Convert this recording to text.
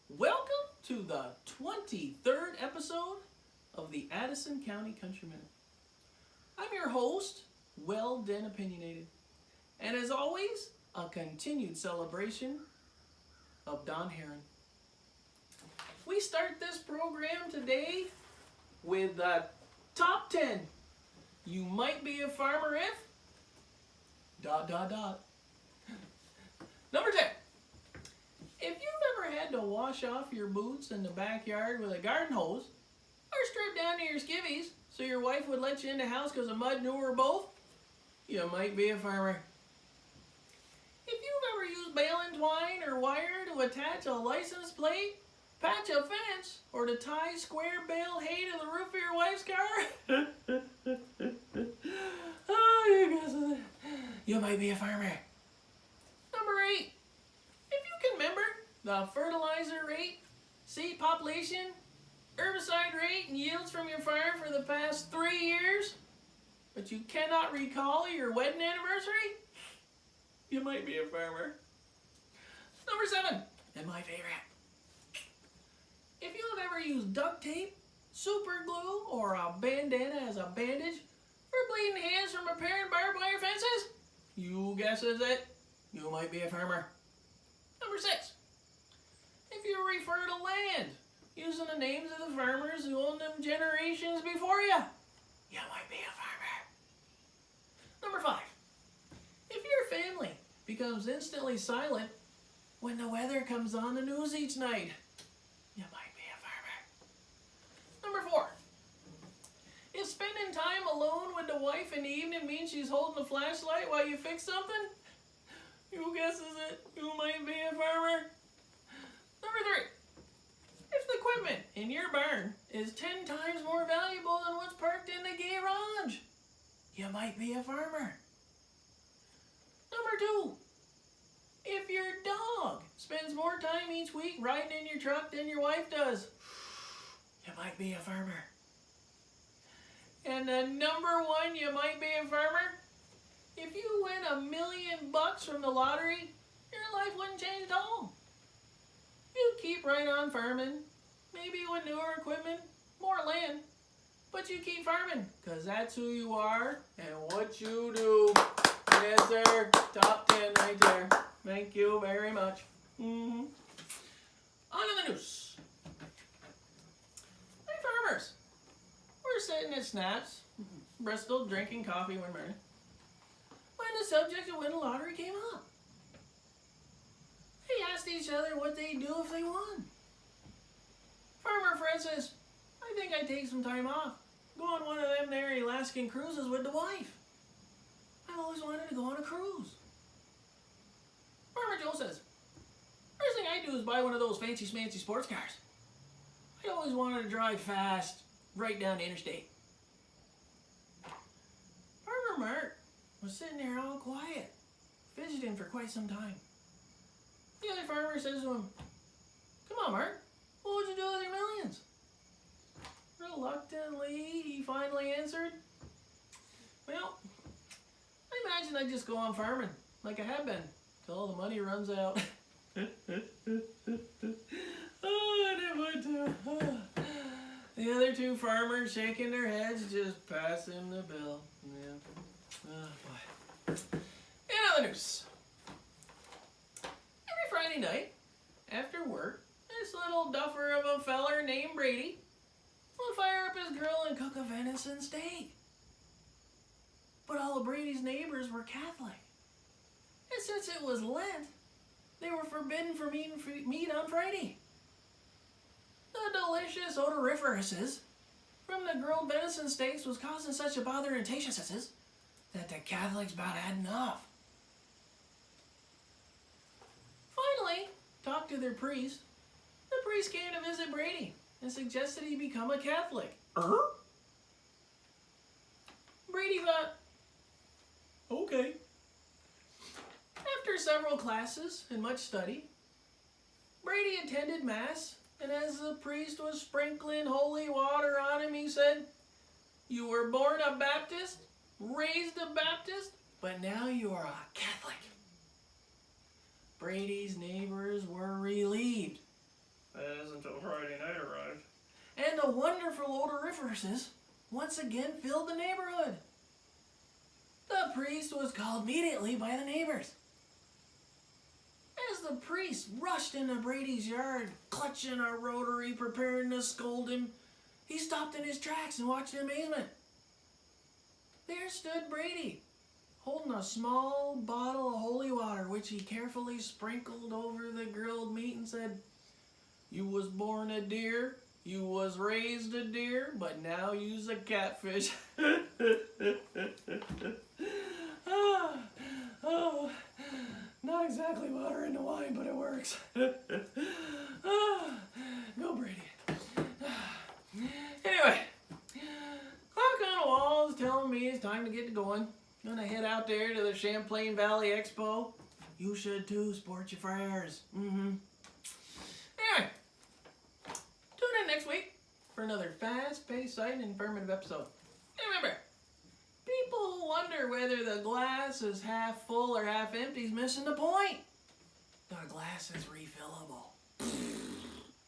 Welcome to the 23rd episode of the Addison County Country Minute. I'm your host, Well Den Opinionated, and as always, a continued celebration of Don Harron. We start this program today with the top 10. You might be a farmer if... ... Number 10. If you've ever had to wash off your boots in the backyard with a garden hose, or strip down to your skivvies so your wife would let you in the house because of mud, knew or both, you might be a farmer. If you've ever used baling twine or wire to attach a license plate, patch a fence, or to tie square bale hay to the roof of your wife's car, oh, you guys, you might be a farmer. Number 8. If you can remember the fertilizer rate, seed population, herbicide rate, and yields from your farm for the past 3 years, but you cannot recall your wedding anniversary, you might be a farmer. Number 7, and my favorite. If you have ever used duct tape, super glue, or a bandana as a bandage for bleeding hands from repairing barbed wire fences, you guesses it, you might be a farmer. Number 6. If you refer to land using the names of the farmers who owned them generations before you, you might be a farmer. Number 5. If your family becomes instantly silent when the weather comes on the news each night, you might be a farmer. Number 4. If spending time alone with the wife in the evening means she's holding a flashlight while you fix something, who guesses it? You might be a farmer. Number 3. If the equipment in your barn is 10 times more valuable than what's parked in the garage, you might be a farmer. Number 2. If your dog spends more time each week riding in your truck than your wife does, you might be a farmer. And the number 1, you might be a farmer. If you win $1 million from the lottery, your life wouldn't change at all. You'd keep right on farming, maybe with newer equipment, more land, but you keep farming, because that's who you are and what you do. Yes, sir. Top 10 right there. Thank you very much. On to the news. Hey, farmers. We're sitting at Snaps, Bristol, drinking coffee one morning, when the subject of winning the lottery came up. They asked each other what they'd do if they won. Farmer Fred says, I think I'd take some time off, go on one of them there Alaskan cruises with the wife. I've always wanted to go on a cruise. Farmer Joe says, first thing I'd do is buy one of those fancy smancy sports cars. I always wanted to drive fast, right down the interstate. Farmer Mark was sitting there all quiet, fidgeting for quite some time. The other farmer says to him, come on, Mark, what would you do with your millions? Reluctantly, he finally answered, well, I imagine I'd just go on farming, like I have been, till the money runs out. Oh, I would too. The other 2 farmers shaking their heads, just passing the bill. Yeah. Oh, boy. In other news. Every Friday night, after work, this little duffer of a feller named Brady will fire up his grill and cook a venison steak. But all of Brady's neighbors were Catholic. And since it was Lent, they were forbidden from eating meat on Friday. The delicious odoriferouses from the grilled venison steaks was causing such a bother and taste that the Catholics about had enough. Finally, talked to their priest. The priest came to visit Brady and suggested he become a Catholic. Brady thought, okay. After several classes and much study, Brady attended Mass, and as the priest was sprinkling holy water on him, he said, you were born a Baptist, raised a Baptist, but now you are a Catholic. Brady's neighbors were relieved. horses once again filled the neighborhood. The priest was called immediately by the neighbors. As the priest rushed into Brady's yard, clutching a rotary, preparing to scold him, he stopped in his tracks and watched in amazement. There stood Brady, holding a small bottle of holy water, which he carefully sprinkled over the grilled meat and said, "You was born a deer, you was raised a deer, but now you's a catfish." Oh, not exactly water in the wine, but it works. Go Brady. Anyway, clock on the wall is telling me it's time to get going. I'm gonna head out there to the Champlain Valley Expo. You should too, sport your fryers. Anyway, tune in next week for another fast-paced, sight and informative episode. And remember, people who wonder whether the glass is half full or half empty is missing the point. The glass is refillable.